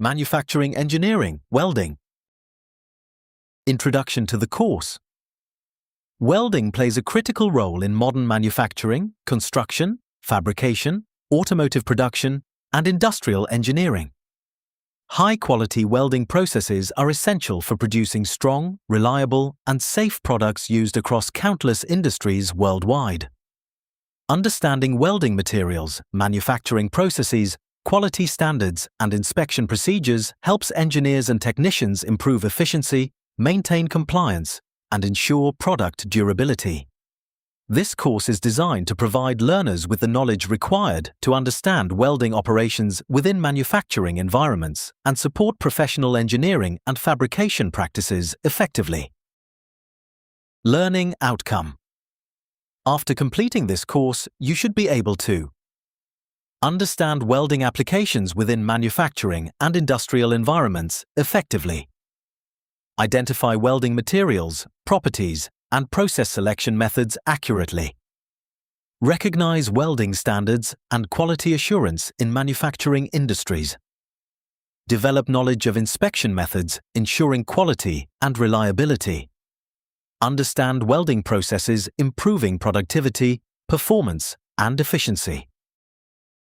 Manufacturing Engineering, Welding. Introduction to the course. Welding plays a critical role in modern manufacturing, construction, fabrication, automotive production, and industrial engineering. High-quality welding processes are essential for producing strong, reliable, and safe products used across countless industries worldwide. Understanding welding materials, manufacturing processes, quality standards, and inspection procedures helps engineers and technicians improve efficiency, maintain compliance, and ensure product durability. This course is designed to provide learners with the knowledge required to understand welding operations within manufacturing environments and support professional engineering and fabrication practices effectively. Learning outcome. After completing this course, you should be able to understand welding applications within manufacturing and industrial environments effectively, identify welding materials, properties, and process selection methods accurately, recognize welding standards and quality assurance in manufacturing industries, develop knowledge of inspection methods ensuring quality and reliability, understand welding processes improving productivity, performance, and efficiency.